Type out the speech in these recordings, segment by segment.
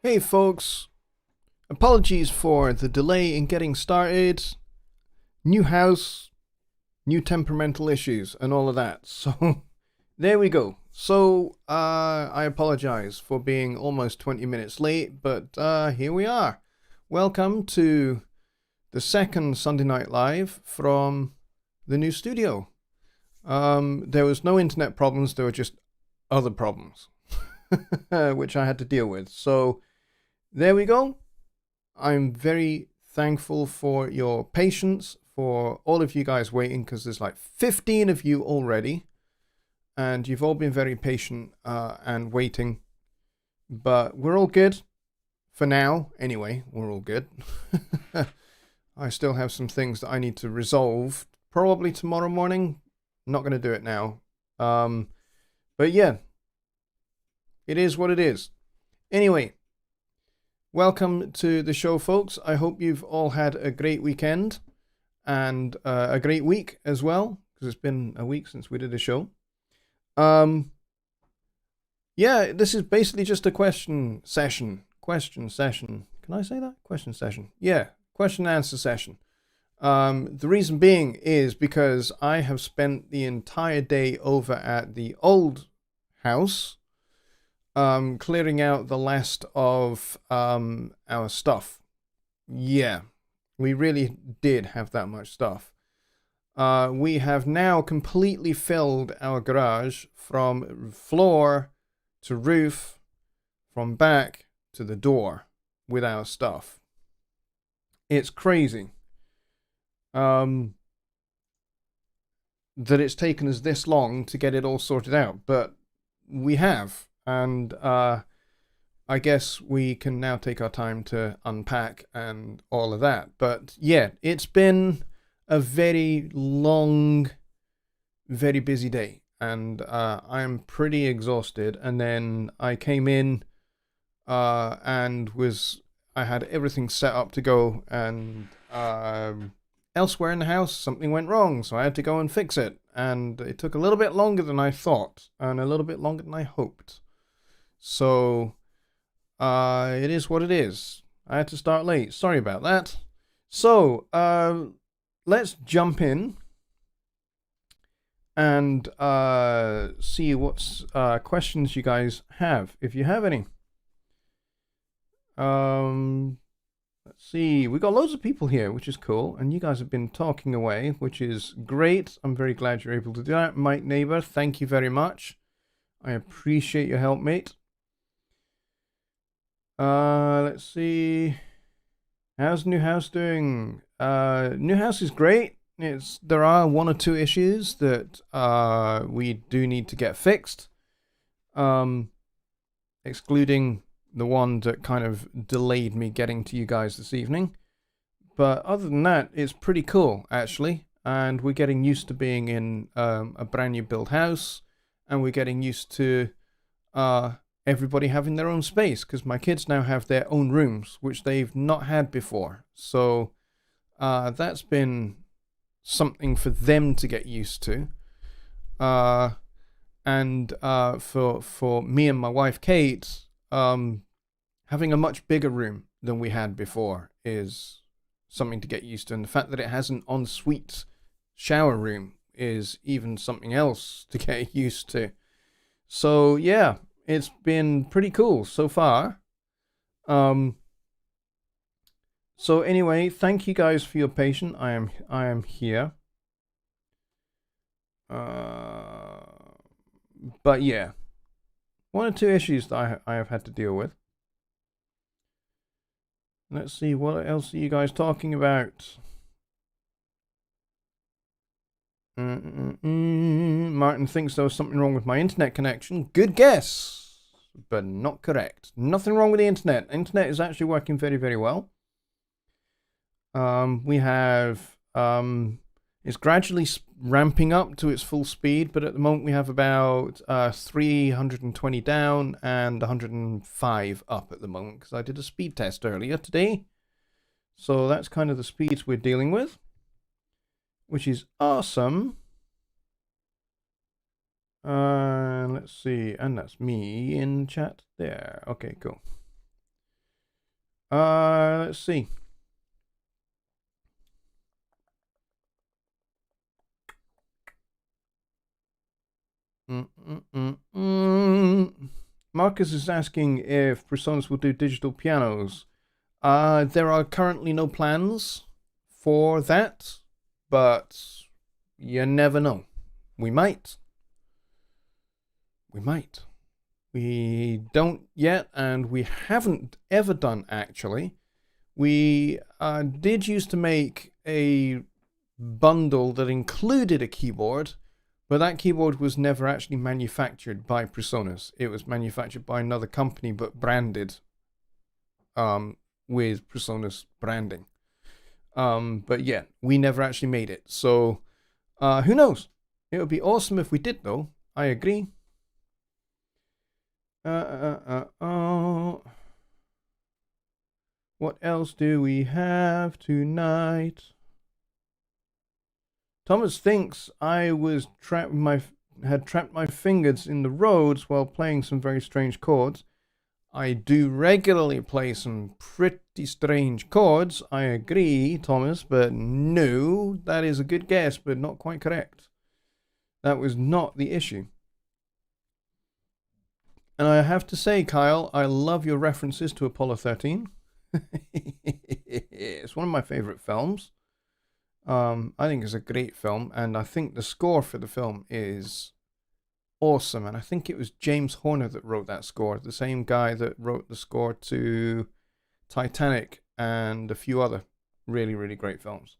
Hey folks, apologies for the delay in getting started. New house, new temperamental issues, and all of that. So, there we go. So, I apologize for being almost 20 minutes late, but here we are. Welcome to the second Sunday Night Live from the new studio. There was no internet problems, there were just other problems, which I had to deal with. So, there we go. I'm very thankful for your patience, for all of you guys waiting, because there's like 15 of you already, and you've all been very patient and waiting. But we're all good for now. Anyway, we're all good. I still have some things that I need to resolve, probably tomorrow morning. I'm not going to do it now. But yeah, it is what it is. Anyway. Welcome to the show, folks. I hope you've all had a great weekend and a great week as well, because it's been a week since we did a show. Yeah, this is basically just a question session. Question session. Can I say that? Question session. Yeah, question and answer session. The reason being is because I have spent the entire day over at the old house, clearing out the last of our stuff. Yeah, we really did have that much stuff. We have now completely filled our garage from floor to roof, from back to the door with our stuff. It's crazy that it's taken us this long to get it all sorted out, but we have. And I guess we can now take our time to unpack and all of that. But yeah, it's been a very long, very busy day. And I'm pretty exhausted. And then I came in and I had everything set up to go. And elsewhere in the house, something went wrong. So I had to go and fix it. And it took a little bit longer than I thought. And a little bit longer than I hoped. So, it is what it is. I had to start late. Sorry about that. So, let's jump in and see what questions you guys have, if you have any. Let's see. We got loads of people here, which is cool. And you guys have been talking away, which is great. I'm very glad you're able to do that. Mike Neighbor, thank you very much. I appreciate your help, mate. Let's see. How's New House doing? New House is great. There are one or two issues that we do need to get fixed. Excluding the one that kind of delayed me getting to you guys this evening. But other than that, it's pretty cool, actually. And we're getting used to being in a brand new built house. And we're getting used to everybody having their own space, because my kids now have their own rooms, which they've not had before. So that's been something for them to get used to. And for me and my wife, Kate, having a much bigger room than we had before is something to get used to. And the fact that it has an ensuite shower room is even something else to get used to. So yeah, it's been pretty cool so far. So anyway, thank you guys for your patience. I am here. But yeah, one or two issues that I have had to deal with. Let's see, what else are you guys talking about? Martin thinks there was something wrong with my internet connection. Good guess, but not correct. Nothing wrong with the internet. Internet is actually working very, very well. We have, it's gradually ramping up to its full speed, but at the moment we have about 320 down and 105 up at the moment, because I did a speed test earlier today. So that's kind of the speeds we're dealing with, which is awesome. Let's see, and that's me in chat there. Okay, cool. Let's see. Marcus is asking if Presonus will do digital pianos. There are currently no plans for that, but you never know. We might. We might. We don't yet, and we haven't ever done, actually. We did used to make a bundle that included a keyboard, but that keyboard was never actually manufactured by Presonus. It was manufactured by another company, but branded with Presonus branding. But yeah, we never actually made it. So who knows? It would be awesome if we did, though. I agree. What else do we have tonight? Thomas thinks I was had trapped my fingers in the roads while playing some very strange chords. I do regularly play some pretty strange chords. I agree, Thomas, but no, that is a good guess, but not quite correct. That was not the issue. And I have to say, Kyle, I love your references to Apollo 13. It's one of my favorite films. I think it's a great film, and I think the score for the film is awesome. And I think it was James Horner that wrote that score, the same guy that wrote the score to Titanic and a few other really, really great films.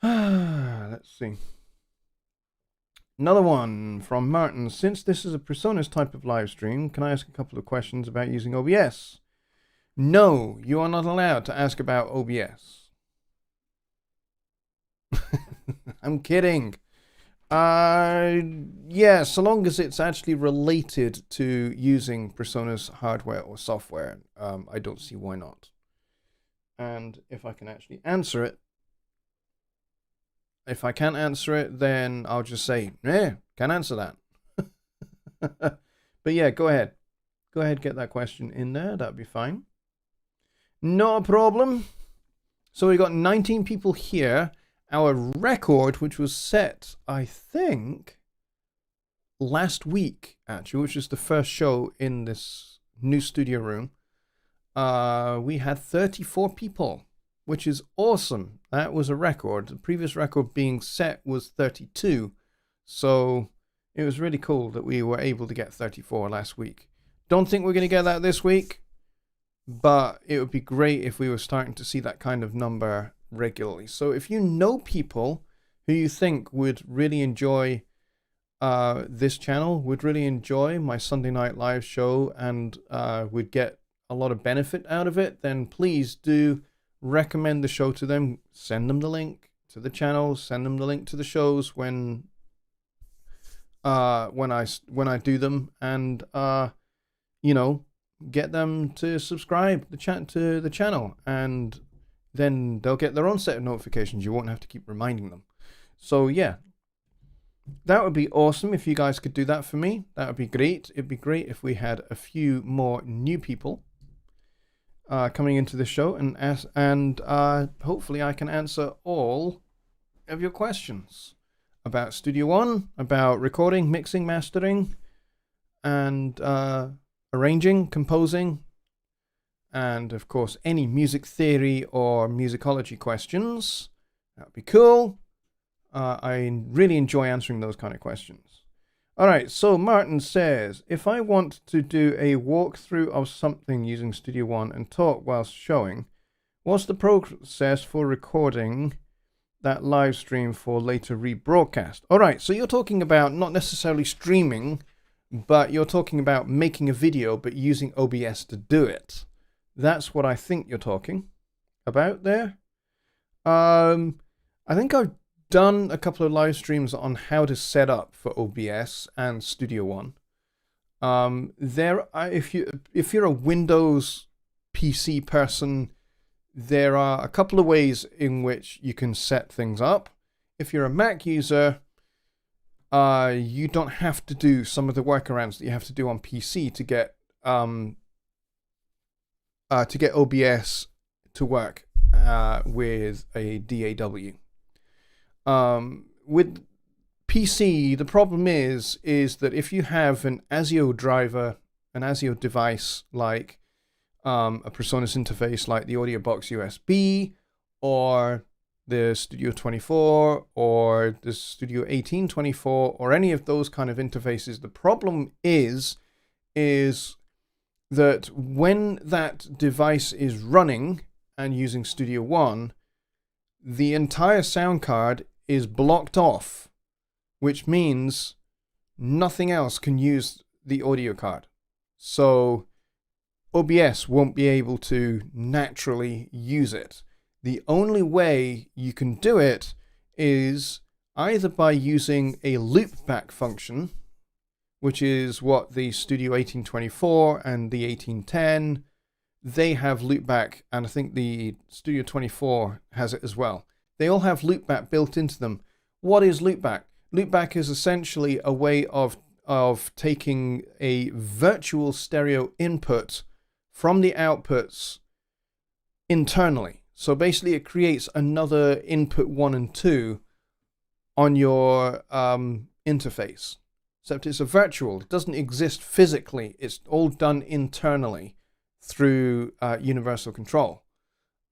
Let's see. Another one from Martin. Since this is a Presonus type of live stream, can I ask a couple of questions about using OBS? No, you are not allowed to ask about OBS. I'm kidding. Yeah, so long as it's actually related to using Presonus hardware or software, I don't see why not. And if I can actually answer it, if I can't answer it, then I'll just say, can't answer that. But yeah, go ahead. Go ahead, get that question in there. That'd be fine. Not a problem. So we got 19 people here. Our record, which was set, I think, last week, actually, which is the first show in this new studio room, we had 34 people, which is awesome. That was a record. The previous record being set was 32. So it was really cool that we were able to get 34 last week. Don't think we're going to get that this week, but it would be great if we were starting to see that kind of number regularly. So if you know people who you think would really enjoy this channel, would really enjoy my Sunday Night Live show, and would get a lot of benefit out of it, then please do recommend the show to them. Send them the link to the channel, send them the link to the shows when I do them, and you know, get them to subscribe to the channel, and then they'll get their own set of notifications. You won't have to keep reminding them. So yeah, that would be awesome if you guys could do that for me. That would be great. It'd be great if we had a few more new people coming into the show, and hopefully I can answer all of your questions about Studio One, about recording, mixing, mastering, and arranging, composing, and of course any music theory or musicology questions. That'd be cool. I really enjoy answering those kind of questions. All right, so Martin says, if I want to do a walkthrough of something using Studio One and talk whilst showing, what's the process for recording that live stream for later rebroadcast? All right, so you're talking about not necessarily streaming, but you're talking about making a video but using OBS to do it. That's what I think you're talking about there. I think I've done a couple of live streams on how to set up for OBS and Studio One. If you're a Windows PC person, there are a couple of ways in which you can set things up. If you're a Mac user, you don't have to do some of the workarounds that you have to do on PC to get to get OBS to work with a DAW. With PC, the problem is that if you have an ASIO driver, an ASIO device like a PreSonus interface like the Audio Box USB or the Studio 24 or the Studio 1824 or any of those kind of interfaces, the problem is that when that device is running and using Studio One, the entire sound card is blocked off, which means nothing else can use the audio card. So OBS won't be able to naturally use it. The only way you can do it is either by using a loopback function, which is what the Studio 1824 and the 1810, they have loopback, and I think the Studio 24 has it as well. They all have loopback built into them. What is loopback? Loopback is essentially a way of taking a virtual stereo input from the outputs internally. So basically it creates another input 1 and 2 on your interface. Except it's a virtual. It doesn't exist physically. It's all done internally through universal control.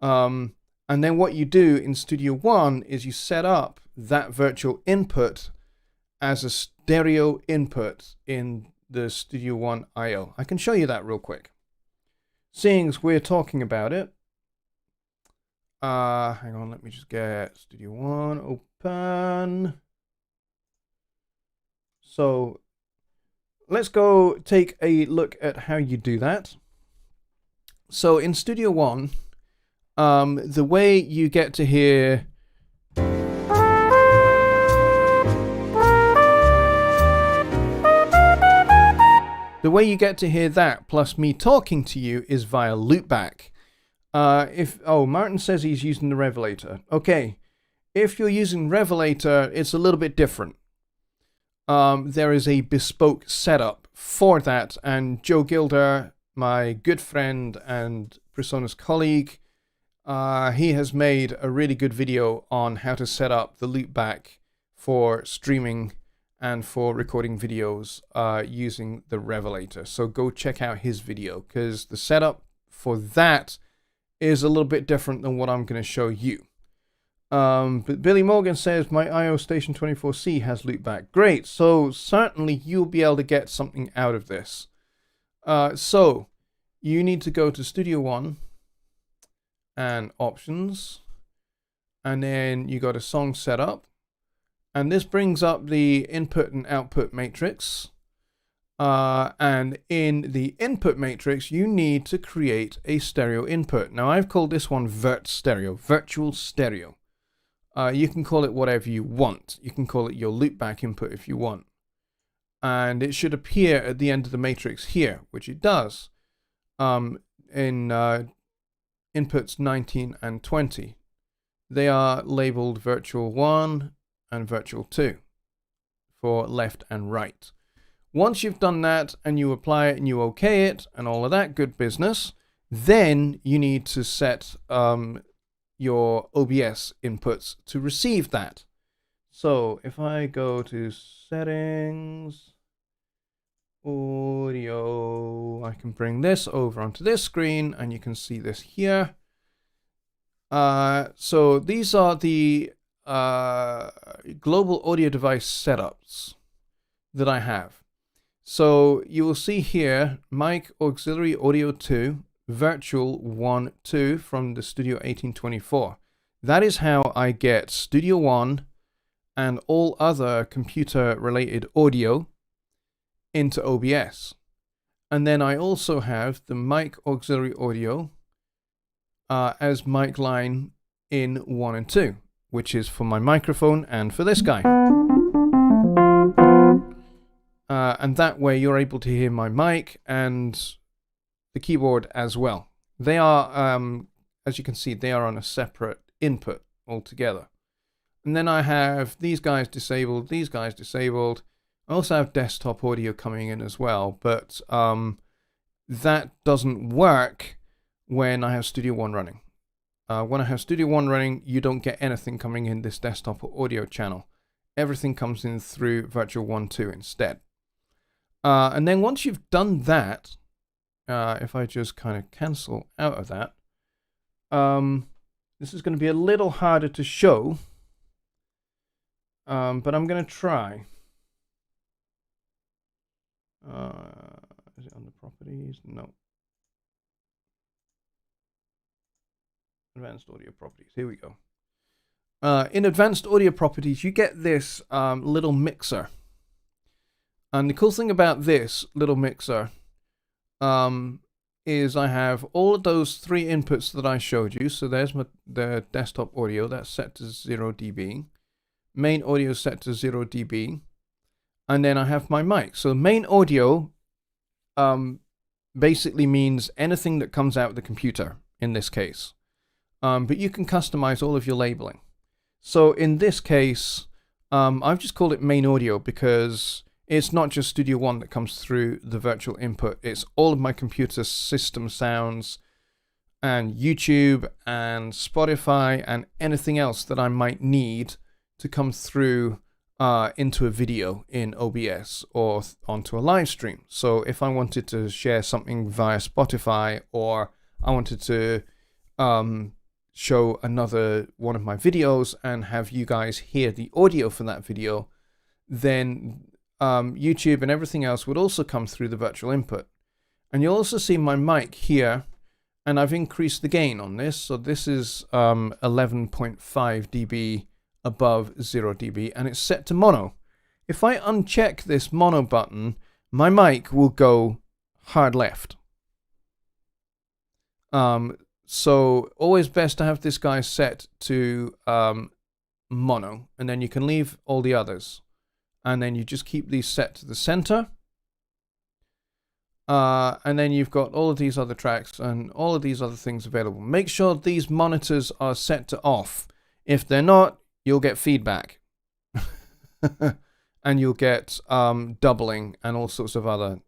And then what you do in Studio One is you set up that virtual input as a stereo input in the Studio One I/O. I can show you that real quick. Seeing as we're talking about it, hang on, let me just get Studio One open. So let's go take a look at how you do that. So in Studio One, the way you get to hear that plus me talking to you is via loopback. Martin says he's using the Revelator. Okay, if you're using Revelator, it's a little bit different. There is a bespoke setup for that, and Joe Gilder, my good friend and PreSonus colleague, he has made a really good video on how to set up the loopback for streaming and for recording videos using the Revelator. So go check out his video, because the setup for that is a little bit different than what I'm going to show you. But Billy Morgan says my IO Station 24C has loopback. Great. So certainly you'll be able to get something out of this. So you need to go to Studio One and Options, and then you go to Song Setup, and this brings up the input and output matrix. And in the input matrix, you need to create a stereo input. Now I've called this one Vert Stereo, virtual stereo. You can call it whatever you want. You can call it your loopback input if you want. And it should appear at the end of the matrix here, which it does, in inputs 19 and 20. They are labeled Virtual 1 and Virtual 2 for left and right. Once you've done that and you apply it and you OK it and all of that good business, then you need to set your OBS inputs to receive that. So if I go to settings, audio, I can bring this over onto this screen and you can see this here. So these are the global audio device setups that I have. So you will see here mic auxiliary audio 2, virtual 1, 2 from the Studio 1824. That is how I get Studio One and all other computer related audio into OBS. And then I also have the mic auxiliary audio as mic line in 1 and 2, which is for my microphone and for this guy. And that way you're able to hear my mic and the keyboard as well. They are, as you can see, they are on a separate input altogether. And then I have these guys disabled, these guys disabled. I also have desktop audio coming in as well, but that doesn't work when I have Studio One running. When I have Studio One running, you don't get anything coming in this desktop audio channel. Everything comes in through Virtual One 2 instead. And then once you've done that, if I just kind of cancel out of that, this is going to be a little harder to show, but I'm going to try. Is it under properties? No. Advanced audio properties. Here we go. In advanced audio properties, you get this little mixer. And the cool thing about this little mixer is I have all of those 3 inputs that I showed you. So there's the desktop audio, that's set to 0 dB. Main audio set to 0 dB. And then I have my mic. So main audio basically means anything that comes out of the computer in this case. But you can customize all of your labeling. So in this case, I've just called it main audio because it's not just Studio One that comes through the virtual input. It's all of my computer system sounds and YouTube and Spotify and anything else that I might need to come through into a video in OBS or onto a live stream. So if I wanted to share something via Spotify, or I wanted to show another one of my videos and have you guys hear the audio for that video, then YouTube and everything else would also come through the virtual input. And you'll also see my mic here, and I've increased the gain on this. So this is 11.5 dB above 0 dB, and it's set to mono. If I uncheck this mono button, my mic will go hard left. So always best to have this guy set to mono, and then you can leave all the others. And then you just keep these set to the center. And then you've got all of these other tracks and all of these other things available. Make sure these monitors are set to off. If they're not, you'll get feedback. And you'll get doubling and all sorts of other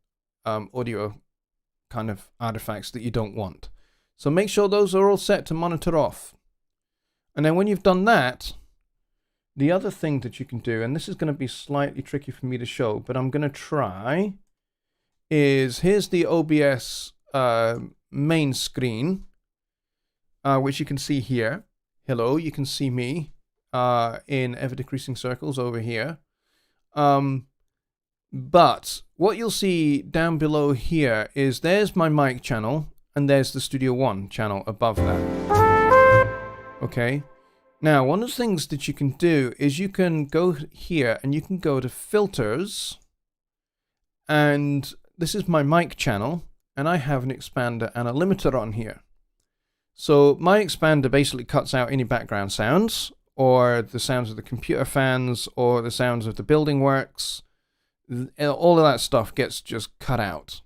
audio kind of artifacts that you don't want. So make sure those are all set to monitor off. And then when you've done that, the other thing that you can do, and this is going to be slightly tricky for me to show, but I'm going to try, is here's the OBS main screen, which you can see here. Hello, you can see me in ever-decreasing circles over here. But what you'll see down below here is there's my mic channel, and there's the Studio One channel above that. Okay. Now, one of the things that you can do is you can go here and you can go to filters, and this is my mic channel, and I have an expander and a limiter on here. So my expander basically cuts out any background sounds, or the sounds of the computer fans, or the sounds of the building works. All of that stuff gets just cut out.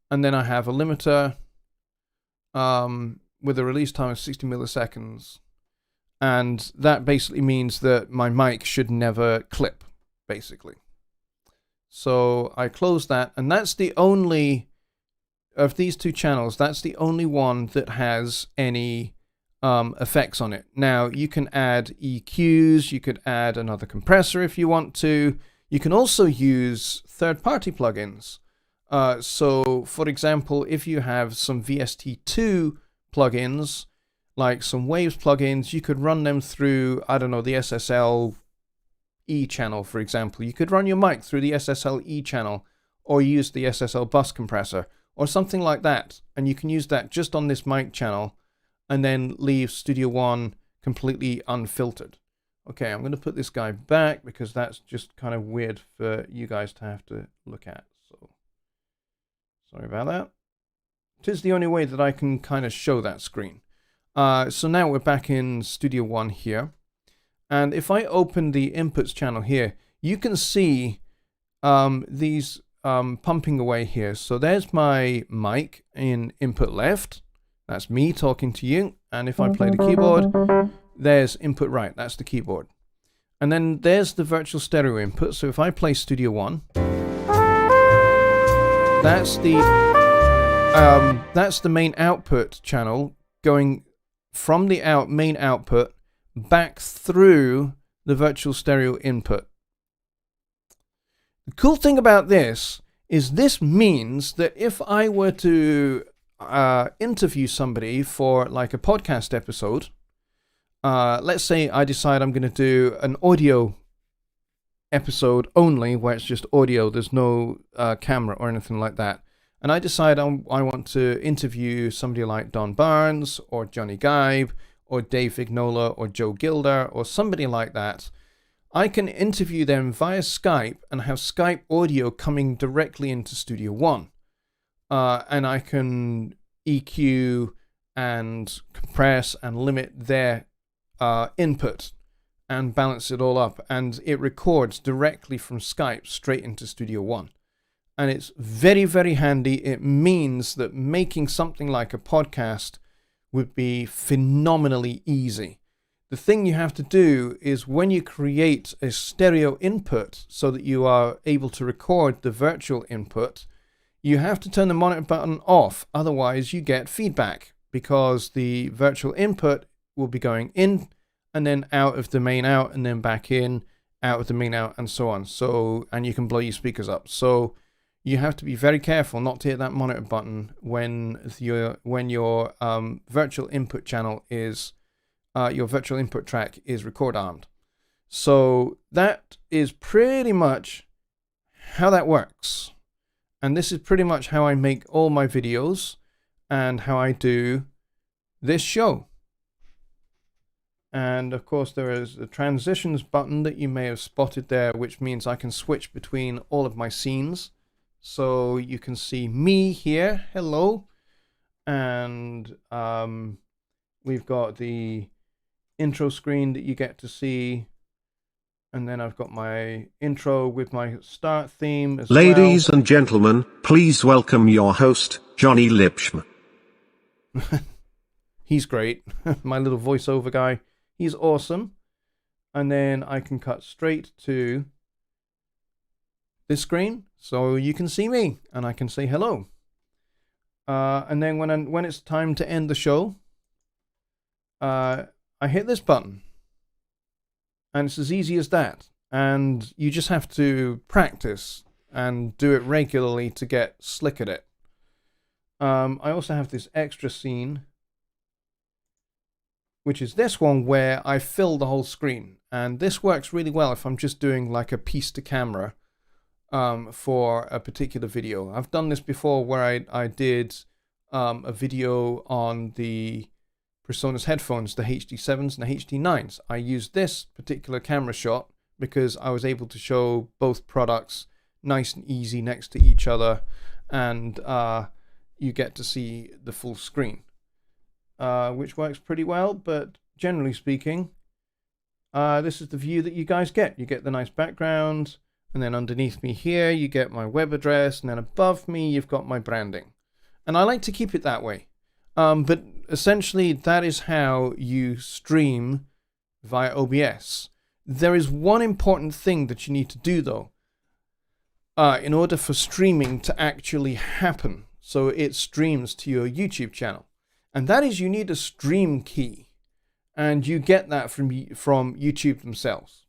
And then I have a limiter with a release time of 60 milliseconds. And that basically means that my mic should never clip, basically. So I close that, and that's the only, of these 2 channels, that's the only one that has any effects on it. Now, you can add EQs, you could add another compressor if you want to. You can also use third-party plugins. So, for example, if you have some VST2 plugins, like some Waves plugins, you could run them through, I don't know, the SSL E channel, for example. You could run your mic through the SSL E channel, or use the SSL bus compressor, or something like that. And you can use that just on this mic channel, and then leave Studio One completely unfiltered. Okay, I'm going to put this guy back because that's just kind of weird for you guys to have to look at. So, sorry about that. It is the only way that I can kind of show that screen. So now we're back in Studio One here. And if I open the inputs channel here, you can see these pumping away here. So there's my mic in input left. That's me talking to you. And if I play the keyboard, there's input right. That's the keyboard. And then there's the virtual stereo input. So if I play Studio One, that's the that's the main output channel going from the main output back through the virtual stereo input. The cool thing about this is this means that if I were to interview somebody for like a podcast episode, let's say I decide I'm going to do an audio episode only where it's just audio, there's no camera or anything like that, and I decide I want to interview somebody like Don Barnes or Jonny Gibe or Dave Vignola or Joe Gilder or somebody like that, I can interview them via Skype and have Skype audio coming directly into Studio One. And I can EQ and compress and limit their input and balance it all up. And it records directly from Skype straight into Studio One. And it's very, very handy. It means that making something like a podcast would be phenomenally easy. The thing you have to do is when you create a stereo input so that you are able to record the virtual input, you have to turn the monitor button off. Otherwise, you get feedback because the virtual input will be going in and then out of the main out and then back in, out of the main out and so on. So, and you can blow your speakers up. So you have to be very careful not to hit that monitor button when your virtual input channel is your virtual input track is record armed. So that is pretty much how that works. And this is pretty much how I make all my videos and how I do this show. And of course there is the transitions button that you may have spotted there, which means I can switch between all of my scenes. So you can see me here, hello, and we've got the intro screen that you get to see, and then I've got my intro with my start theme as well. Ladies and gentlemen, please welcome your host, Jonny Lipsham. He's great. My little voiceover guy. He's awesome. And then I can cut straight to this screen so you can see me and I can say hello. And then when it's time to end the show, I hit this button. And it's as easy as that. And you just have to practice and do it regularly to get slick at it. I also have this extra scene, which is this one where I fill the whole screen. And this works really well if I'm just doing like a piece to camera for a particular video. I've done this before where I did a video on the PreSonus headphones, the HD7s and the HD9s. I used this particular camera shot because I was able to show both products nice and easy next to each other, and you get to see the full screen, which works pretty well. But generally speaking, this is the view that you guys get. You get the nice background, and then underneath me here you get my web address, and then above me you've got my branding. And I like to keep it that way. But essentially that is how you stream via OBS. There is one important thing that you need to do though, in order for streaming to actually happen, so it streams to your YouTube channel. And that is you need a stream key. And you get that from YouTube themselves.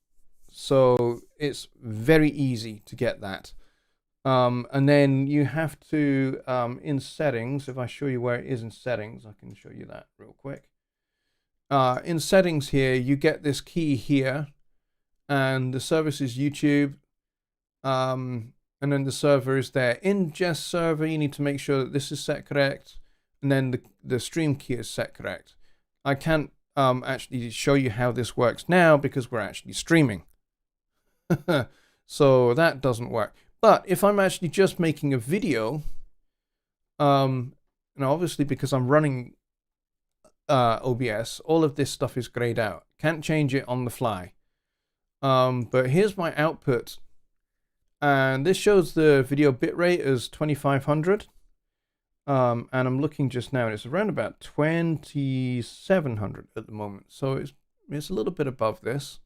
So it's very easy to get that. And then you have to, in settings, if I show you where it is in settings, I can show you that real quick. In settings here, you get this key here, and the service is YouTube, and then the server is there. Ingest server, you need to make sure that this is set correct, and then the stream key is set correct. I can't actually show you how this works now because we're actually streaming. So that doesn't work. But if I'm actually just making a video, and obviously because I'm running OBS, all of this stuff is grayed out. Can't change it on the fly. But here's my output. And this shows the video bitrate as 2500. And I'm looking just now, and it's around about 2700 at the moment. So it's a little bit above this.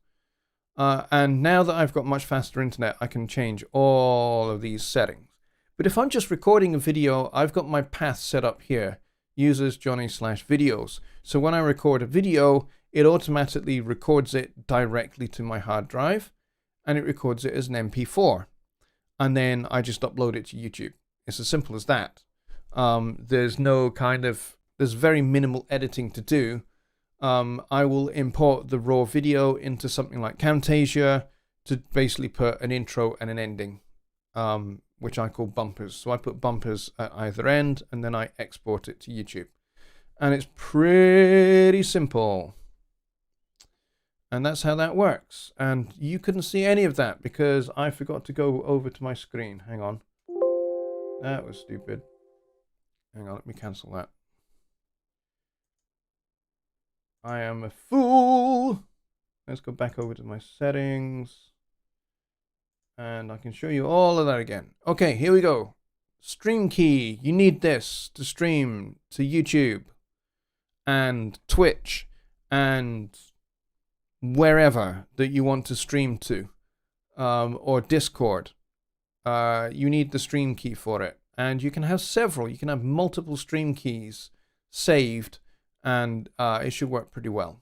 And now that I've got much faster internet, I can change all of these settings. But if I'm just recording a video, I've got my path set up here, users Jonny/videos. So when I record a video, it automatically records it directly to my hard drive, and it records it as an MP4. And then I just upload it to YouTube. It's as simple as that. There's very minimal editing to do. I will import the raw video into something like Camtasia to basically put an intro and an ending, which I call bumpers. So I put bumpers at either end, and then I export it to YouTube. And it's pretty simple. And that's how that works. And you couldn't see any of that because I forgot to go over to my screen. Hang on. That was stupid. Hang on, let me cancel that. I am a fool. Let's go back over to my settings. And I can show you all of that again. Okay, here we go. Stream key. You need this to stream to YouTube and Twitch and wherever that you want to stream to, or Discord. You need the stream key for it. And you can have several. You can have multiple stream keys saved, and it should work pretty well.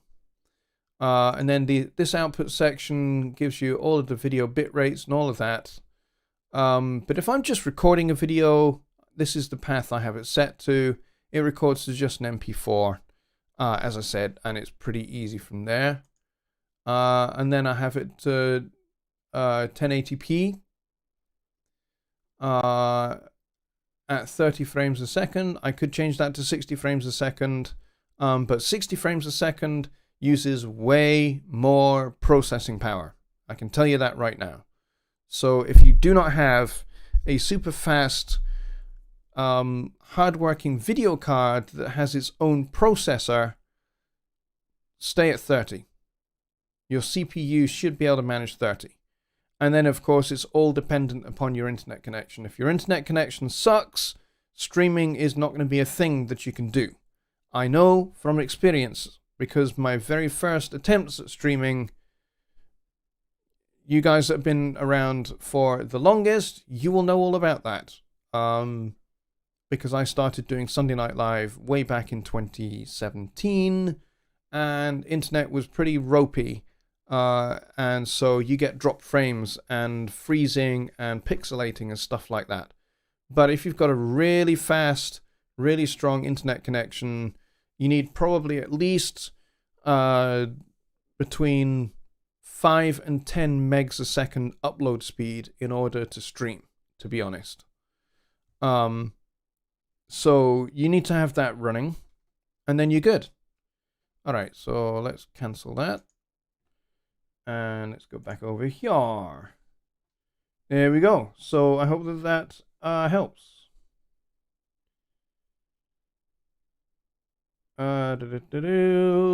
And then this output section gives you all of the video bit rates and all of that. But if I'm just recording a video, this is the path I have it set to. It records to just an MP4, as I said, and it's pretty easy from there. And then I have it to 1080p at 30 frames a second. I could change that to 60 frames a second, but 60 frames a second uses way more processing power. I can tell you that right now. So if you do not have a super fast, hard-working video card that has its own processor, stay at 30. Your CPU should be able to manage 30. And then, of course, it's all dependent upon your internet connection. If your internet connection sucks, streaming is not going to be a thing that you can do. I know from experience, because my very first attempts at streaming, you guys that have been around for the longest, you will know all about that. Because I started doing Sunday Night Live way back in 2017, and internet was pretty ropey. And so you get dropped frames and freezing and pixelating and stuff like that. But if you've got a really fast, really strong internet connection, you need probably at least between 5 and 10 megs a second upload speed in order to stream, to be honest. So you need to have that running, and then you're good. All right, so let's cancel that. And let's go back over here. There we go. So I hope that helps.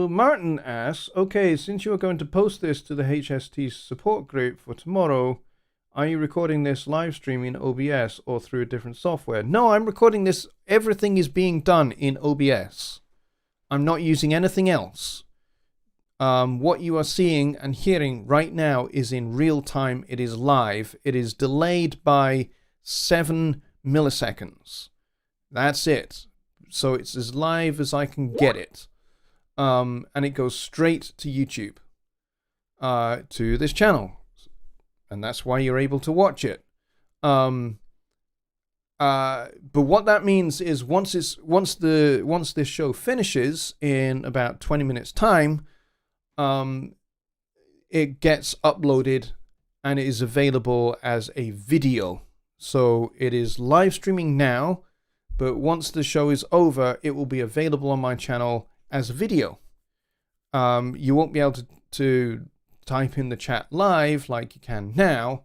Martin asks, okay, since you are going to post this to the HST support group for tomorrow, are you recording this live stream in OBS or through a different software? No, I'm recording this. Everything is being done in OBS. I'm not using anything else. What you are seeing and hearing right now is in real time. It is live. It is delayed by 7 milliseconds. That's it. So it's as live as I can get it. And it goes straight to YouTube, to this channel. And that's why you're able to watch it. But what that means is once this show finishes in about 20 minutes time, it gets uploaded and it is available as a video. So it is live streaming now, but once the show is over, it will be available on my channel as a video. You won't be able to type in the chat live like you can now,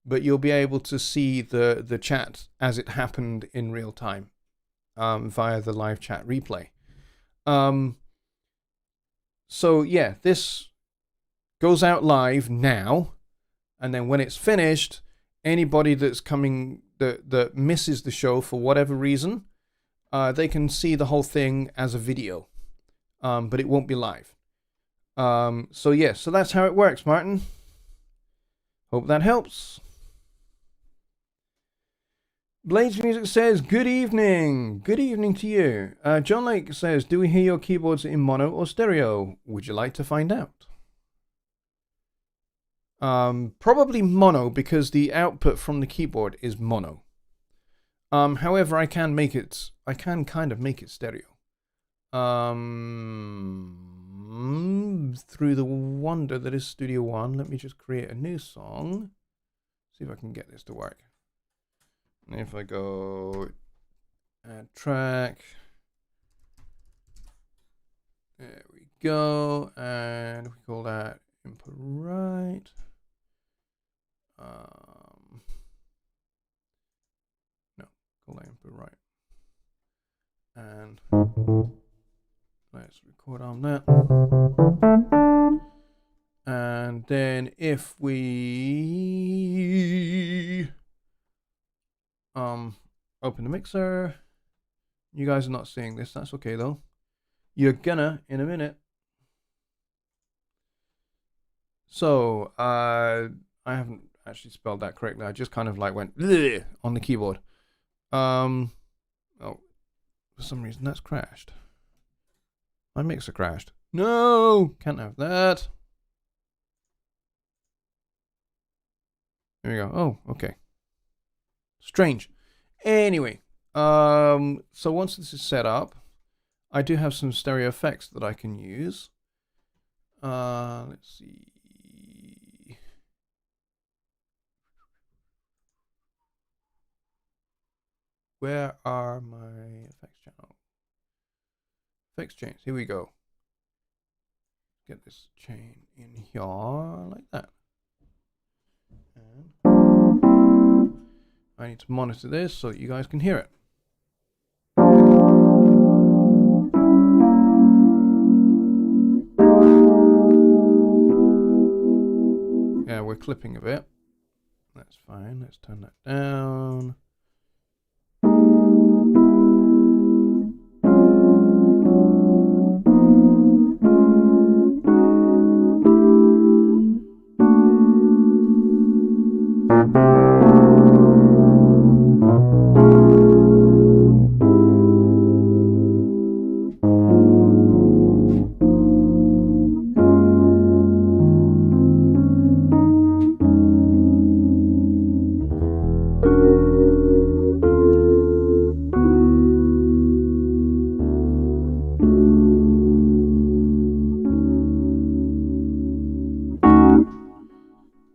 but you'll be able to see the chat as it happened in real time via the live chat replay. So yeah, this goes out live now, and then when it's finished, anybody that's coming that misses the show for whatever reason, they can see the whole thing as a video, but it won't be live. So yeah, so that's how it works, Martin. Hope that helps. Blades Music says, good evening. Good evening to you. John Lake says, do we hear your keyboards in mono or stereo? Would you like to find out? Probably mono because the output from the keyboard is mono. However, I can kind of make it stereo. Through the wonder that is Studio One, let me just create a new song. See if I can get this to work. And if I go add track, there we go, and we call that input right. No, call that input right. And let's record on that. And then if we open the mixer, you guys are not seeing this, that's okay though. You're gonna in a minute. So I haven't actually spelled that correctly. I just kind of like went on the keyboard. Oh, for some reason that's crashed. My mixer crashed. No, can't have that. There we go. Oh, okay. Strange. Anyway, so once this is set up, I do have some stereo effects that I can use. Let's see. Where are my effects channel? Effects chains. Here we go. Get this chain in here like that. And I need to monitor this so that you guys can hear it. Yeah, we're clipping a bit. That's fine. Let's turn that down.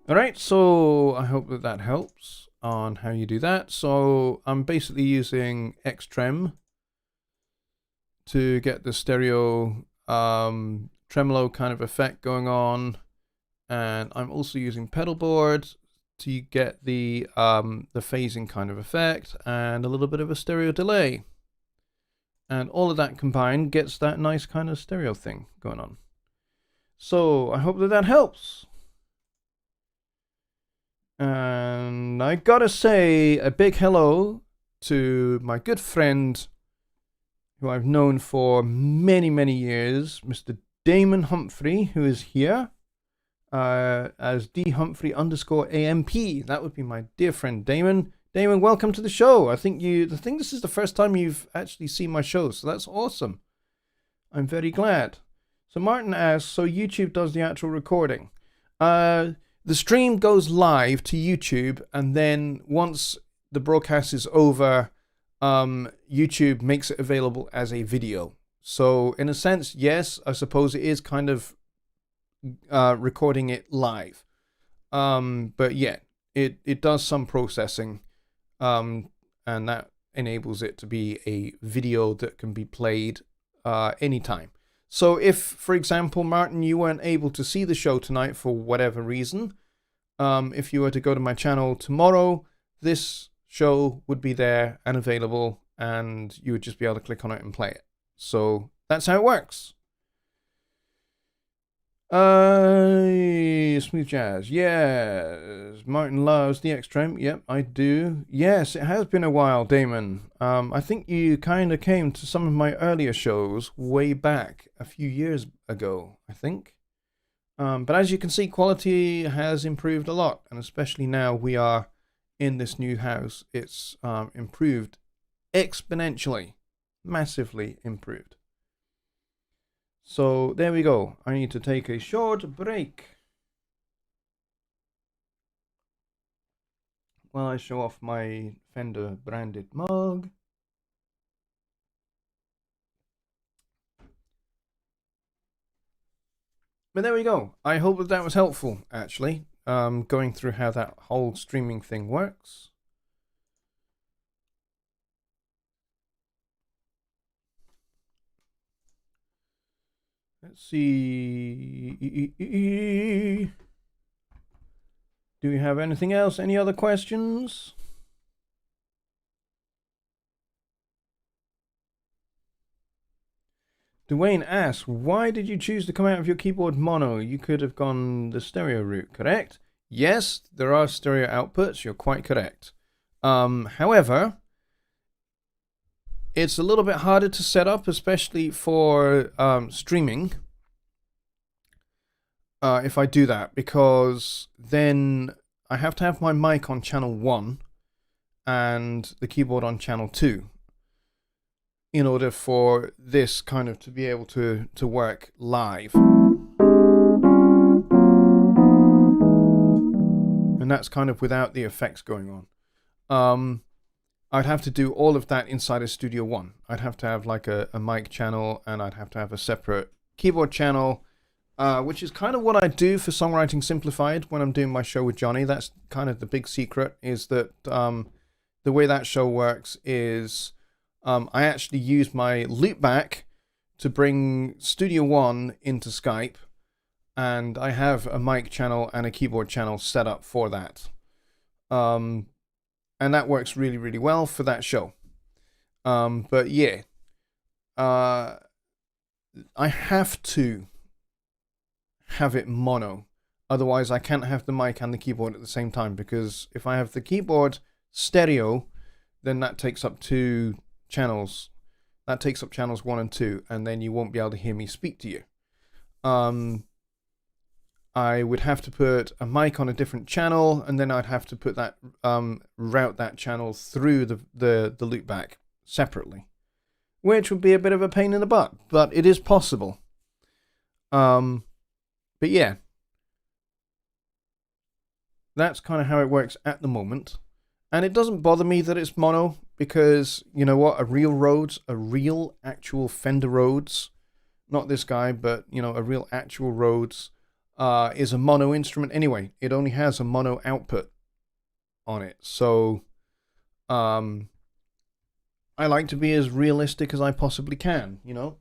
Alright, so I hope that helps on how you do that. So I'm basically using Xtrem to get the stereo tremolo kind of effect going on, and I'm also using pedal board to get the phasing kind of effect and a little bit of a stereo delay, and all of that combined gets that nice kind of stereo thing going on. So I hope that helps. And I gotta say a big hello to my good friend who I've known for many, many years, Mr. Damon Humphrey, who is here as dhumphrey_AMP. That would be my dear friend Damon. Damon, welcome to the show. I think this is the first time you've actually seen my show, so that's awesome. I'm very glad. So Martin asks, so YouTube does the actual recording? The stream goes live to YouTube, and then once the broadcast is over, YouTube makes it available as a video. So in a sense, yes, I suppose it is kind of recording it live. But yeah, it does some processing, and that enables it to be a video that can be played anytime. So if, for example, Martin, you weren't able to see the show tonight for whatever reason, if you were to go to my channel tomorrow, this show would be there and available, and you would just be able to click on it and play it. So that's how it works. Smooth Jazz. Yes. Martin loves the Xtrem. Yep, I do. Yes, it has been a while, Damon. I think you kind of came to some of my earlier shows way back a few years ago, I think. But as you can see, quality has improved a lot, and especially now we are in this new house, it's improved exponentially, massively improved. So there we go. I need to take a short break while I show off my Fender branded mug. But there we go. I hope that that was helpful, actually, going through how that whole streaming thing works. Let's see. Do we have anything else? Any other questions? Dwayne asks, why did you choose to come out of your keyboard mono? You could have gone the stereo route, correct? Yes, there are stereo outputs. You're quite correct. However, it's a little bit harder to set up, especially for streaming. If I do that, because then I have to have my mic on channel 1 and the keyboard on channel 2 in order for this kind of to be able to work live. And that's kind of without the effects going on. I'd have to do all of that inside of Studio One. I'd have to have like a mic channel, and I'd have to have a separate keyboard channel, which is kind of what I do for Songwriting Simplified when I'm doing my show with Jonny. That's kind of the big secret, is that the way that show works is I actually use my loopback to bring Studio One into Skype, and I have a mic channel and a keyboard channel set up for that. And that works really, really well for that show. But yeah, I have to have it mono. Otherwise, I can't have the mic and the keyboard at the same time, because if I have the keyboard stereo, then that takes up 2 channels. That takes up channels 1 and 2, and then you won't be able to hear me speak to you. I would have to put a mic on a different channel, and then I'd have to put that route that channel through the loopback separately, which would be a bit of a pain in the butt, but it is possible. But yeah, that's kind of how it works at the moment, and it doesn't bother me that it's mono, because you know what, a real actual Fender Rhodes, not this guy, but you know, a real actual Rhodes is a mono instrument anyway. It only has a mono output on it. So I like to be as realistic as I possibly can, you know.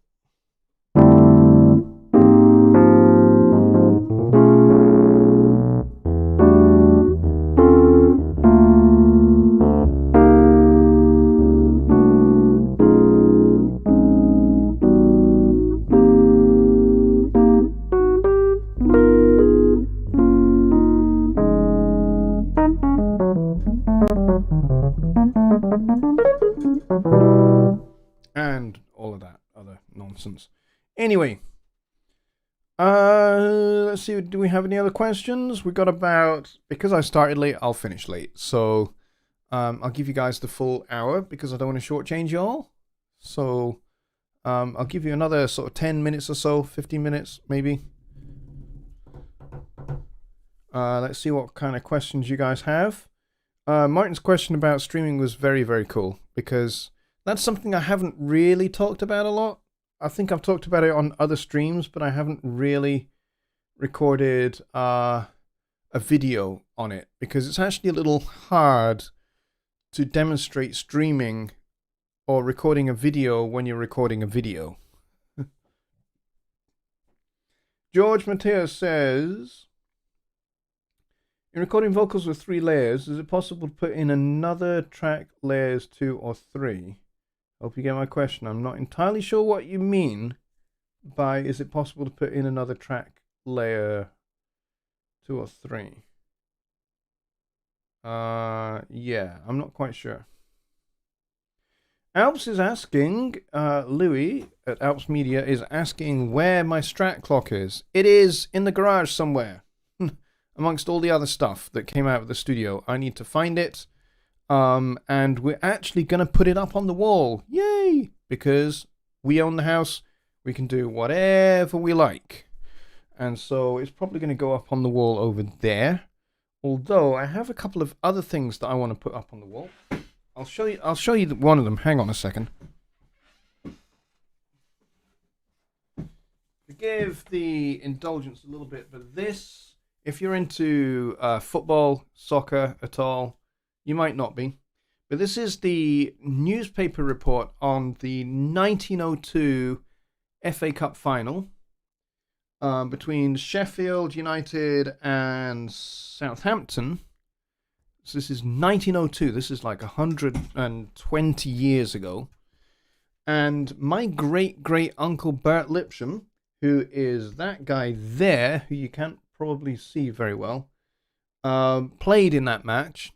And all of that other nonsense. Anyway, let's see, do we have any other questions? We got about, because I started late, I'll finish late. So I'll give you guys the full hour because I don't want to shortchange y'all. So I'll give you another sort of 10 minutes or so, 15 minutes maybe. Let's see what kind of questions you guys have. Martin's question about streaming was very, very cool, because that's something I haven't really talked about a lot. I think I've talked about it on other streams, but I haven't really recorded a video on it, because it's actually a little hard to demonstrate streaming or recording a video when you're recording a video. George Mateus says, in recording vocals with 3 layers, is it possible to put in another track layers 2 or 3? Hope you get my question. I'm not entirely sure what you mean by is it possible to put in another track layer 2 or 3? Yeah, I'm not quite sure. Alps is asking, Louis at Alps Media is asking where my Strat clock is. It is in the garage somewhere. amongst all the other stuff that came out of the studio. I need to find it. And we're actually going to put it up on the wall. Yay! Because we own the house. We can do whatever we like. And so it's probably going to go up on the wall over there. Although I have a couple of other things that I want to put up on the wall. I'll show you one of them. Hang on a second. Forgive the indulgence a little bit, but this, if you're into football, soccer at all, you might not be. But this is the newspaper report on the 1902 FA Cup final between Sheffield United and Southampton. So this is 1902. This is like 120 years ago. And my great uncle Bert Lipsham, who is that guy there, who you can't probably see very well, played in that match.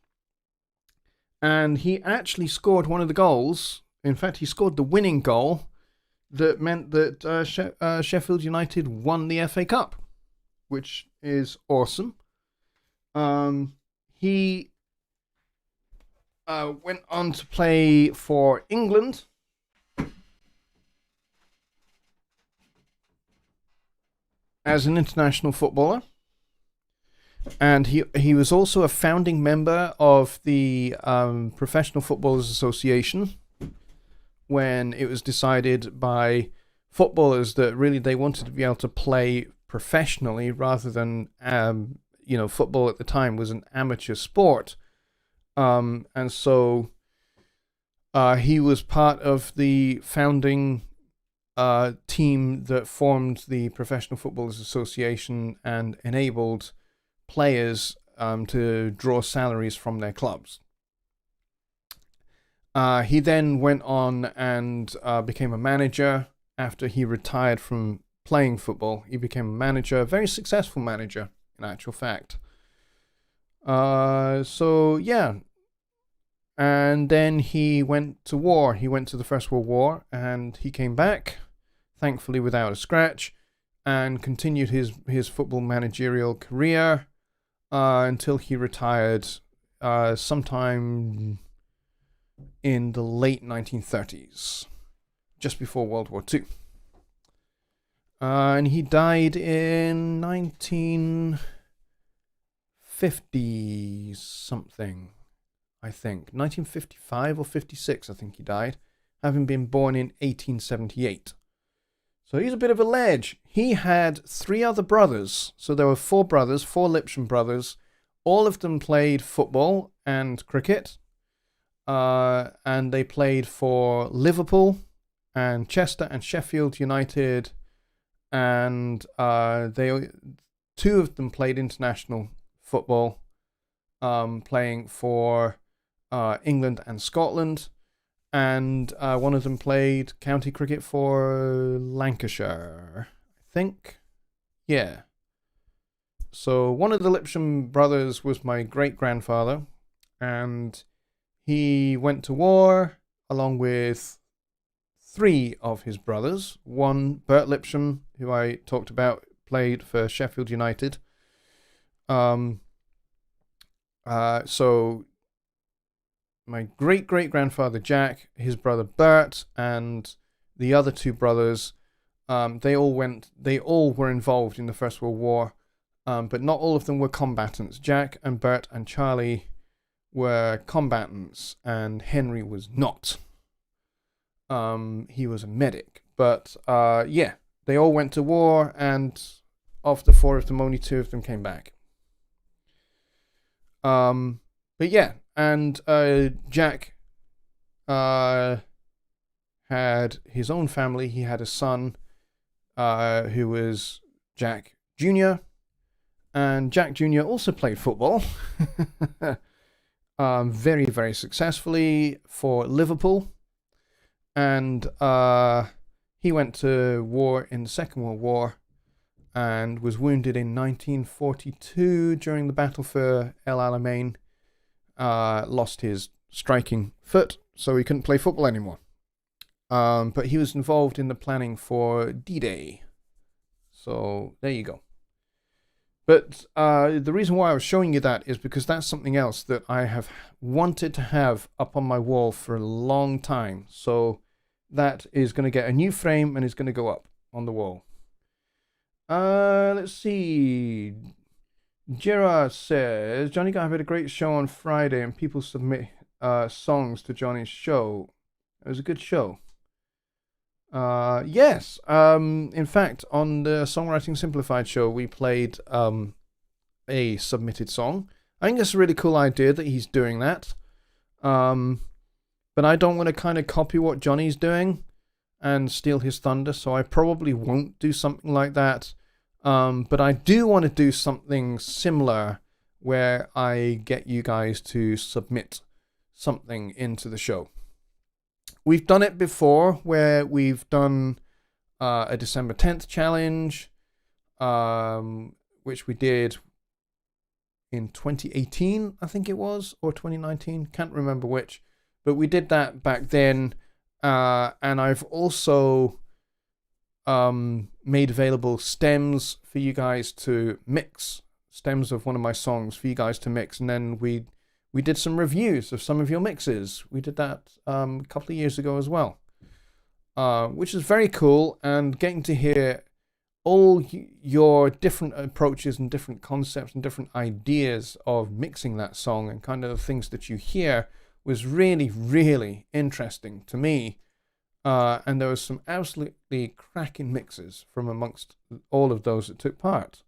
And he actually scored one of the goals. In fact, he scored the winning goal that meant that Sheffield United won the FA Cup, which is awesome. He went on to play for England. As an international footballer. And he was also a founding member of the Professional Footballers Association when it was decided by footballers that really they wanted to be able to play professionally rather than, football at the time was an amateur sport. And so he was part of the founding team that formed the Professional Footballers Association and enabled players to draw salaries from their clubs. He then went on and became a manager after he retired from playing football. He became a manager, a very successful manager, in actual fact. So, yeah. And then he went to war. He went to the First World War and he came back, thankfully without a scratch, and continued his football managerial career until he retired sometime in the late 1930s, just before World War II. And he died in 1950 something, I think. 1955 or 56, I think he died, having been born in 1878. So he's a bit of a ledge. He had 3 other brothers. So there were 4 brothers, 4 Lipsham brothers. All of them played football and cricket. And they played for Liverpool and Chester and Sheffield United. And 2 of them played international football, playing for England and Scotland. And one of them played county cricket for Lancashire, I think. Yeah. So one of the Lipsham brothers was my great-grandfather, and he went to war along with 3 of his brothers. One, Bert Lipsham, who I talked about, played for Sheffield United. So my great-great-grandfather Jack, his brother Bert, and the other 2 brothers, they all were involved in the First World War, but not all of them were combatants. Jack and Bert and Charlie were combatants, and Henry was not. He was a medic, but yeah, they all went to war, and of the 4 of them, only 2 of them came back. But yeah, and Jack had his own family. He had a son who was Jack Jr., and Jack Jr. also played football very, very successfully for Liverpool. And he went to war in the Second World War and was wounded in 1942 during the battle for El Alamein. Lost his striking foot, so he couldn't play football anymore. But he was involved in the planning for D-Day. So there you go. But the reason why I was showing you that is because that's something else that I have wanted to have up on my wall for a long time. So that is going to get a new frame and is going to go up on the wall. Let's see. Gerard says, Johnny Guy had a great show on Friday and people submit songs to Johnny's show. It was a good show. Yes. In fact, on the Songwriting Simplified show, we played a submitted song. I think it's a really cool idea that he's doing that. But I don't want to kind of copy what Johnny's doing and steal his thunder, so I probably won't do something like that. But I do want to do something similar where I get you guys to submit something into the show. We've done it before where we've done a December 10th challenge, which we did in 2018, I think it was, or 2019. Can't remember which. But we did that back then. And I've also made available stems for you guys to mix. Stems of one of my songs for you guys to mix. And then we did some reviews of some of your mixes. We did that a couple of years ago as well, which is very cool. And getting to hear all your different approaches and different concepts and different ideas of mixing that song and kind of the things that you hear was really, really interesting to me. And there was some absolutely cracking mixes from amongst all of those that took part.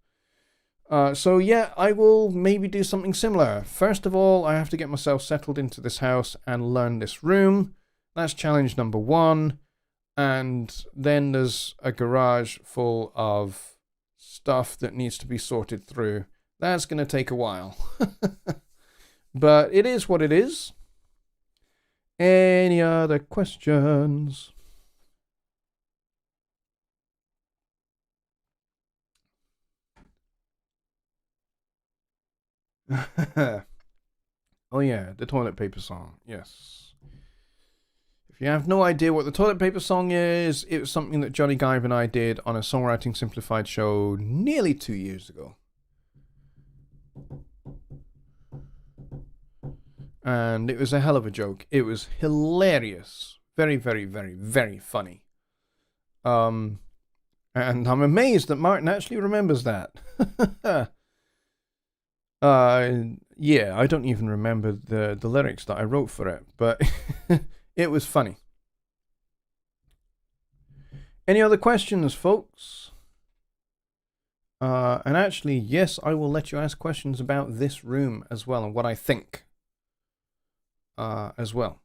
So yeah, I will maybe do something similar. First of all, I have to get myself settled into this house and learn this room. That's challenge number 1. And then there's a garage full of stuff that needs to be sorted through. That's going to take a while. But it is what it is. Any other questions? Oh yeah, the toilet paper song. Yes. If you have no idea what the toilet paper song is, it was something that Johnny Guy and I did on a Songwriting Simplified show nearly 2 years ago. And it was a hell of a joke. It was hilarious. Very, very, very, very funny. And I'm amazed that Martin actually remembers that. Yeah, I don't even remember the lyrics that I wrote for it, but it was funny. Any other questions, folks? And actually, yes, I will let you ask questions about this room as well and what I think. As well.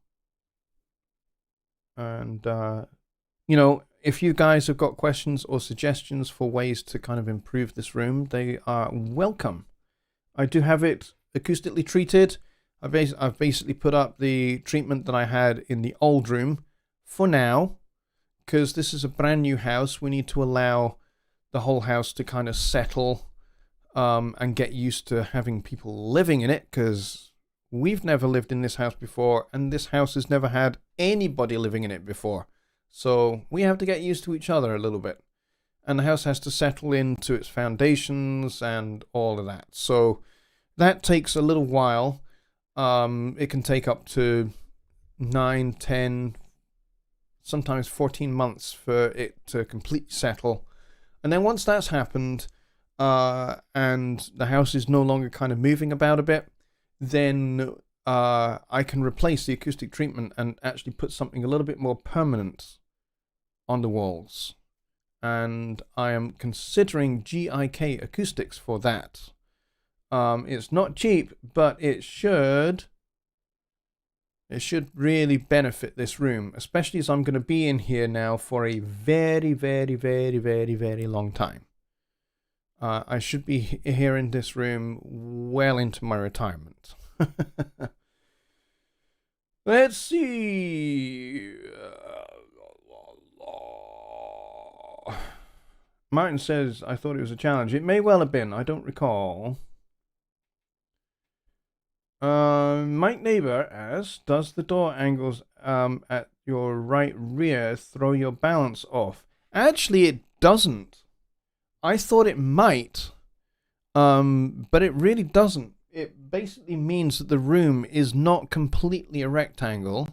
And, you know, if you guys have got questions or suggestions for ways to kind of improve this room, they are welcome. I do have it acoustically treated. I've basically put up the treatment that I had in the old room for now, because this is a brand new house. We need to allow the whole house to kind of settle and get used to having people living in it, because we've never lived in this house before, and this house has never had anybody living in it before. So we have to get used to each other a little bit. And the house has to settle into its foundations and all of that. So that takes a little while. It can take up to 9, 10, sometimes 14 months for it to completely settle. And then once that's happened, and the house is no longer kind of moving about a bit, then I can replace the acoustic treatment and actually put something a little bit more permanent on the walls. And I am considering GIK acoustics for that. It's not cheap, but it should really benefit this room, especially as I'm going to be in here now for a very, very, very, very, very long time. I should be here in this room well into my retirement. Let's see. Martin says, I thought it was a challenge. It may well have been. I don't recall. Mike Neighbor asks, does the door angles at your right rear throw your balance off? Actually, it doesn't. I thought it might. But it really doesn't. It basically means that the room is not completely a rectangle,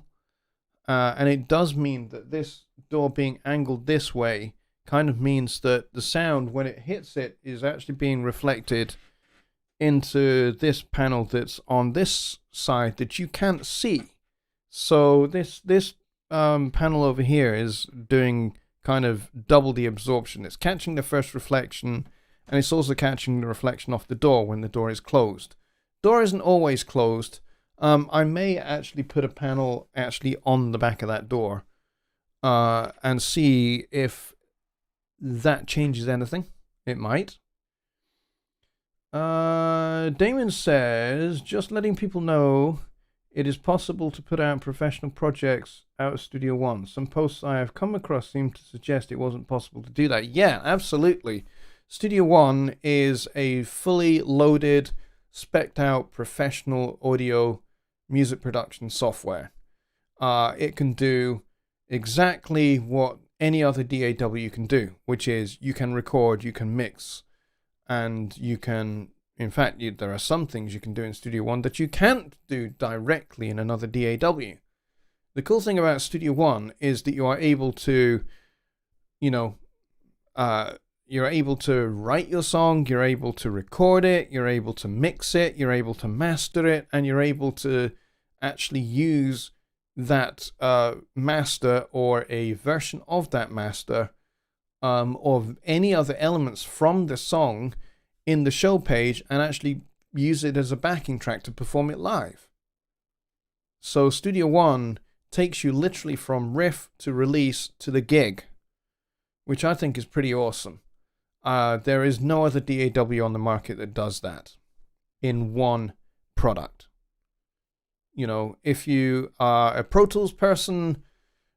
and it does mean that this door being angled this way kind of means that the sound, when it hits it, is actually being reflected into this panel that's on this side that you can't see. So this panel over here is doing kind of double the absorption. It's catching the first reflection, and it's also catching the reflection off the door when the door is closed. Door isn't always closed. I may actually put a panel actually on the back of that door and see if that changes anything. It might. Damon says, just letting people know it is possible to put out professional projects out of Studio One. Some posts I have come across seem to suggest it wasn't possible to do that. Yeah, absolutely. Studio One is a fully loaded, spec'd out professional audio music production software. It can do exactly what any other DAW can do, which is you can record, you can mix, and you can, in fact, there are some things you can do in Studio One that you can't do directly in another DAW. The cool thing about Studio One is that you are able to, you're able to write your song, you're able to record it, you're able to mix it, you're able to master it, and you're able to actually use that master or a version of that master or any other elements from the song in the show page and actually use it as a backing track to perform it live. So Studio One takes you literally from riff to release to the gig, which I think is pretty awesome. There is no other DAW on the market that does that in one product. If you are a Pro Tools person,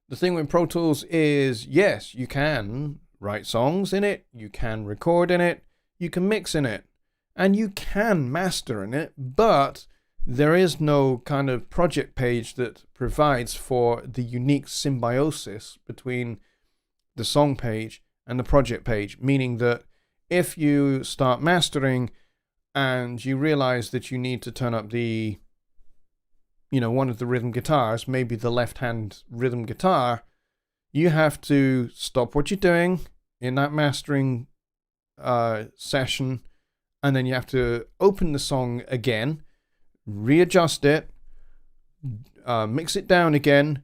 the thing with Pro Tools is, yes, you can write songs in it, you can record in it, you can mix in it, and you can master in it, but there is no kind of project page that provides for the unique symbiosis between the song page and the project page, meaning that if you start mastering and you realize that you need to turn up the, one of the rhythm guitars, maybe the left-hand rhythm guitar, you have to stop what you're doing in that mastering session, and then you have to open the song again, readjust it, mix it down again,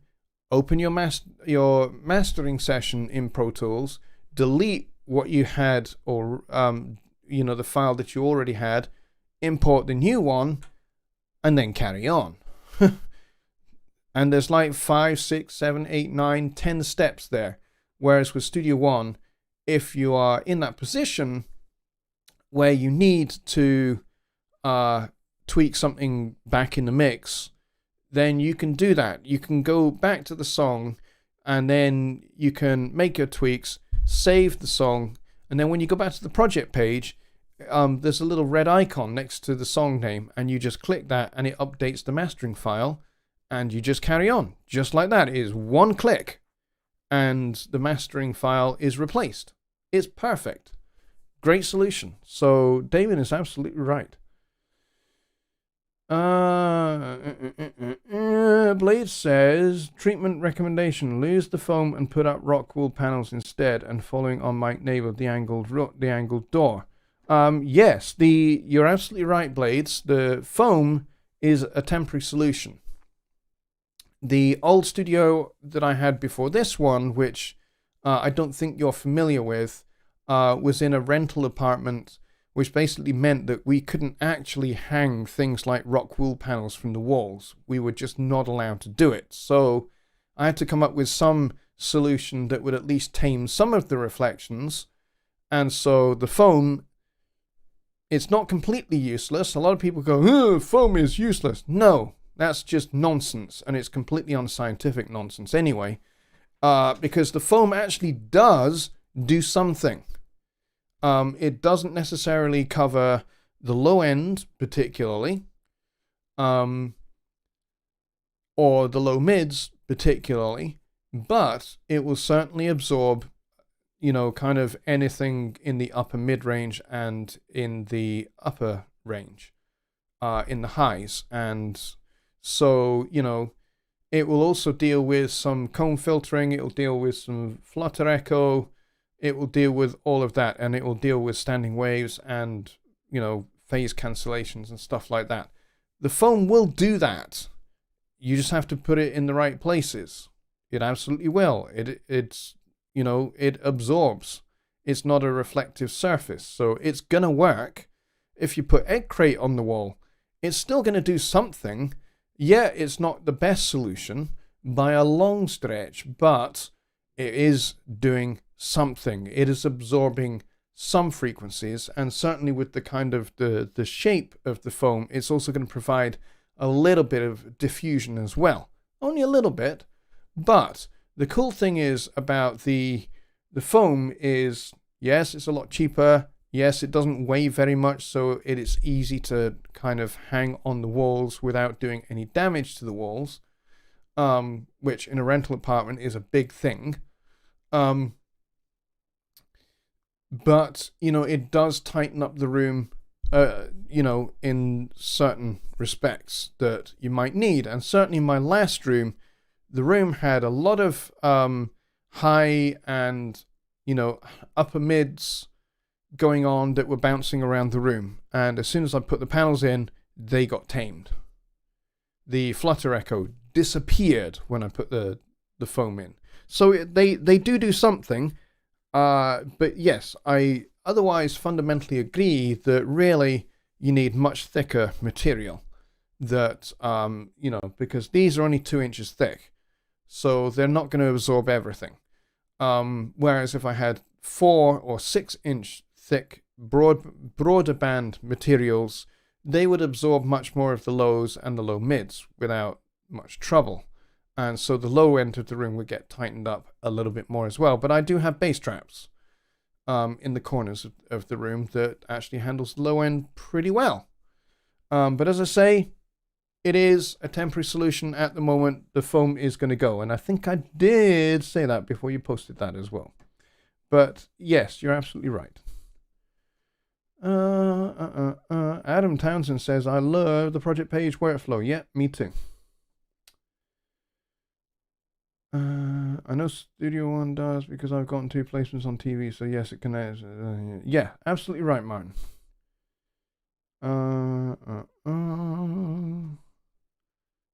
open your mastering session in Pro Tools, delete what you had or the file that you already had, import the new one, and then carry on. And there's like 5, 6, 7, 8, 9, 10 steps there. Whereas with Studio One, if you are in that position where you need to tweak something back in the mix, then you can do that. You can go back to the song and then you can make your tweaks, save the song, and then when you go back to the project page, there's a little red icon next to the song name, and you just click that and it updates the mastering file, and you just carry on. Just like that. It is one click and the mastering file is replaced. It's perfect. Great solution. So Damon is absolutely right. Blade says, treatment recommendation, lose the foam and put up rock wool panels instead, and following on Mike Neighbor, the angled door. Yes, you're absolutely right, Blades. The foam is a temporary solution. The old studio that I had before this one, which I don't think you're familiar with, was in a rental apartment, which basically meant that we couldn't actually hang things like rock wool panels from the walls. We were just not allowed to do it. So I had to come up with some solution that would at least tame some of the reflections. And so the foam, it's not completely useless. A lot of people go, oh, foam is useless. No, that's just nonsense. And it's completely unscientific nonsense anyway. Because the foam actually does do something. It doesn't necessarily cover the low end particularly, or the low mids particularly, but it will certainly absorb kind of anything in the upper mid-range and in the upper range, in the highs. And so, it will also deal with some comb filtering, it will deal with some flutter echo, it will deal with all of that, and it will deal with standing waves and, phase cancellations and stuff like that. The foam will do that. You just have to put it in the right places. It absolutely will. It absorbs. It's not a reflective surface, so it's gonna work. If you put egg crate on the wall, it's still gonna do something. Yeah, it's not the best solution by a long stretch, but it is doing something. It is absorbing some frequencies, and certainly with the kind of the shape of the foam, it's also going to provide a little bit of diffusion as well. Only a little bit, but the cool thing is about the foam is, yes, it's a lot cheaper. Yes, it doesn't weigh very much, so it is easy to kind of hang on the walls without doing any damage to the walls, which in a rental apartment is a big thing. But, it does tighten up the room, in certain respects that you might need. And certainly in my last room, the room had a lot of high and, upper mids going on that were bouncing around the room. And as soon as I put the panels in, they got tamed. The flutter echo disappeared when I put the foam in. So they do something. But yes, I otherwise fundamentally agree that really you need much thicker material. That, because these are only 2 inches thick. So they're not going to absorb everything. Whereas if I had 4 or 6 inch thick, broader band materials, they would absorb much more of the lows and the low mids without much trouble. And so the low end of the room would get tightened up a little bit more as well. But I do have bass traps in the corners of the room that actually handles the low end pretty well. But as I say, it is a temporary solution at the moment. The foam is going to go. And I think I did say that before you posted that as well. But yes, you're absolutely right. Adam Townsend says, I love the project page workflow. Yeah, me too. I know Studio One does because I've gotten 2 placements on TV, so yes, it connects. Yeah, absolutely right, Martin.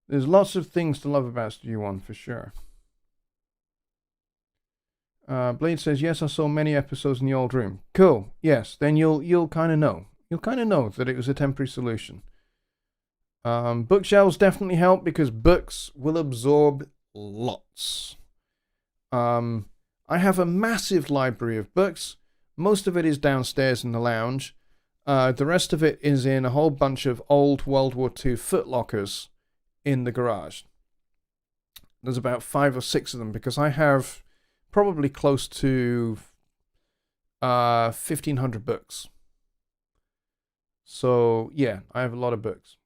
There's lots of things to love about Studio One for sure. Blade says, yes, I saw many episodes in the old room. Cool. Yes, then you'll kind of know. You'll kind of know that it was a temporary solution. Bookshelves definitely help because books will absorb lots. I have a massive library of books. Most of it is downstairs in the lounge. The rest of it is in a whole bunch of old World War II footlockers in the garage. There's about 5 or 6 of them because I have probably close to 1,500 books. So yeah, I have a lot of books.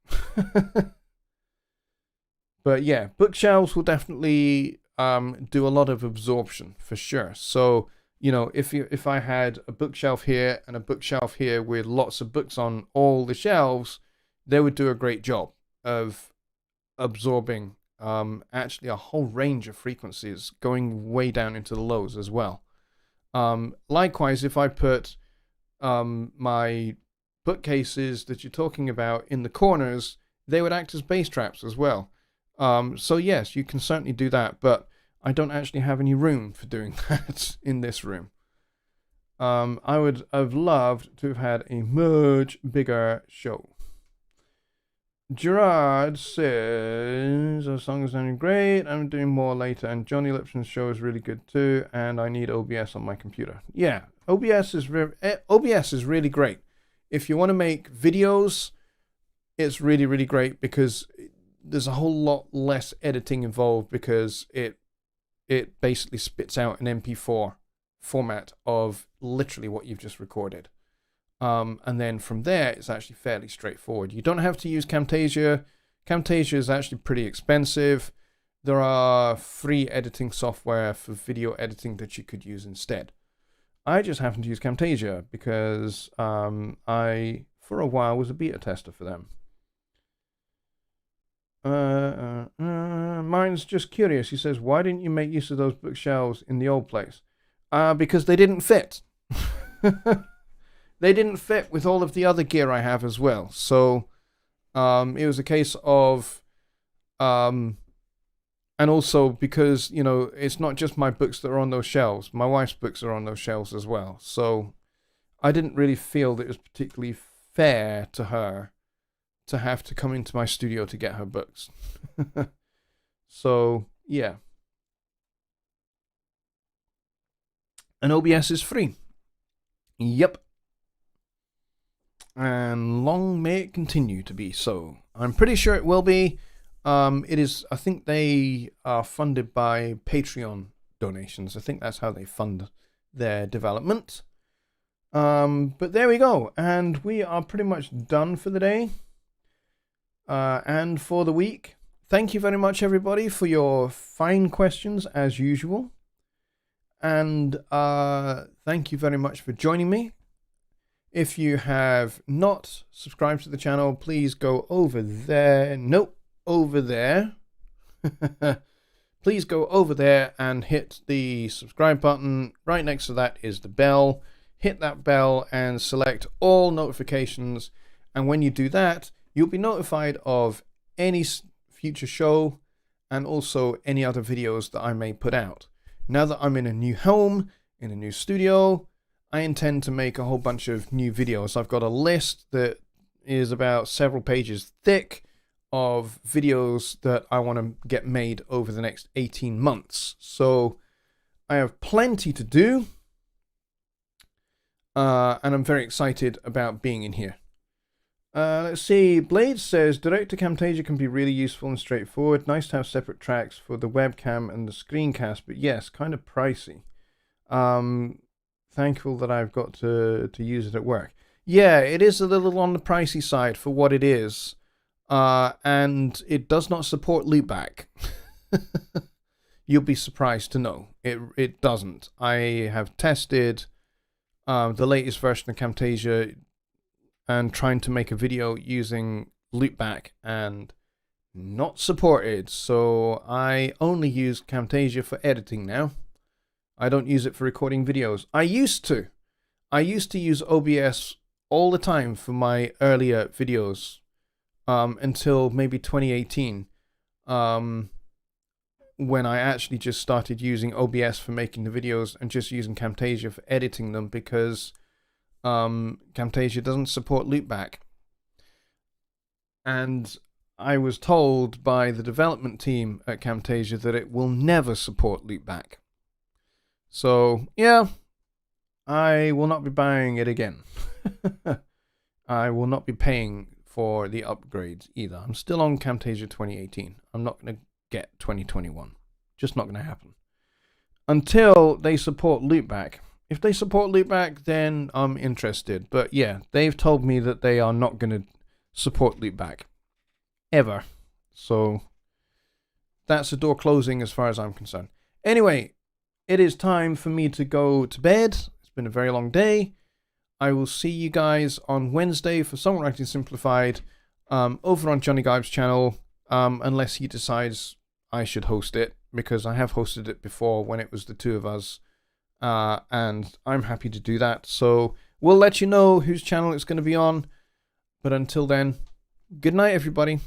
But yeah, bookshelves will definitely do a lot of absorption for sure. So, if I had a bookshelf here and a bookshelf here with lots of books on all the shelves, they would do a great job of absorbing actually a whole range of frequencies going way down into the lows as well. Likewise, if I put my bookcases that you're talking about in the corners, they would act as bass traps as well. So yes, you can certainly do that, but I don't actually have any room for doing that in this room. I would have loved to have had a much bigger show. Gerard says, the song is sounding great. I'm doing more later, and Jonny Lipsham's show is really good too, and I need OBS on my computer. Yeah, OBS is really great. If you want to make videos, it's really, really great because there's a whole lot less editing involved because it basically spits out an MP4 format of literally what you've just recorded. And then from there, it's actually fairly straightforward. You don't have to use Camtasia. Camtasia is actually pretty expensive. There are free editing software for video editing that you could use instead. I just happen to use Camtasia because I, for a while, was a beta tester for them. Mine's just curious. He says, why didn't you make use of those bookshelves in the old place? Because they didn't fit. They didn't fit with all of the other gear I have as well. So it was a case of, and also because, you know, it's not just my books that are on those shelves. My wife's books are on those shelves as well. So I didn't really feel that it was particularly fair to her to have to come into my studio to get her books. So, yeah. And OBS is free. Yep. And long may it continue to be so. I'm pretty sure it will be. It is, I think they are funded by Patreon donations. I think that's how they fund their development. But there we go. And we are pretty much done for the day. And for the week. Thank you very much, everybody, for your fine questions, as usual. And thank you very much for joining me. If you have not subscribed to the channel, please go over there. Nope, over there. Please go over there and hit the subscribe button. Right next to that is the bell. Hit that bell and select all notifications. And when you do that, you'll be notified of any future show and also any other videos that I may put out. Now that I'm in a new home, in a new studio, I intend to make a whole bunch of new videos. I've got a list that is about several pages thick of videos that I want to get made over the next 18 months. So I have plenty to do. And I'm very excited about being in here. Let's see. Blade says, direct to Camtasia can be really useful and straightforward. Nice to have separate tracks for the webcam and the screencast, but yes, kind of pricey. Thankful that I've got to use it at work. Yeah, it is a little on the pricey side for what it is. And it does not support loopback. You'll be surprised to know. It doesn't. I have tested the latest version of Camtasia and trying to make a video using loopback and not supported. So I only use Camtasia for editing now. I don't use it for recording videos. I used to use OBS all the time for my earlier videos until maybe 2018 when I actually just started using OBS for making the videos and just using Camtasia for editing them because Camtasia doesn't support loopback. And I was told by the development team at Camtasia that it will never support loopback. So, yeah, I will not be buying it again. I will not be paying for the upgrades either. I'm still on Camtasia 2018. I'm not going to get 2021. Just not going to happen. Until they support loopback. If they support loopback, then I'm interested. But yeah, they've told me that they are not going to support loopback. Ever. So, that's a door closing as far as I'm concerned. Anyway, it is time for me to go to bed. It's been a very long day. I will see you guys on Wednesday for Songwriting Simplified over on Jonny Gibe's channel, unless he decides I should host it, because I have hosted it before when it was the two of us, and I'm happy to do that. So we'll let you know whose channel it's going to be on. But until then, good night, everybody.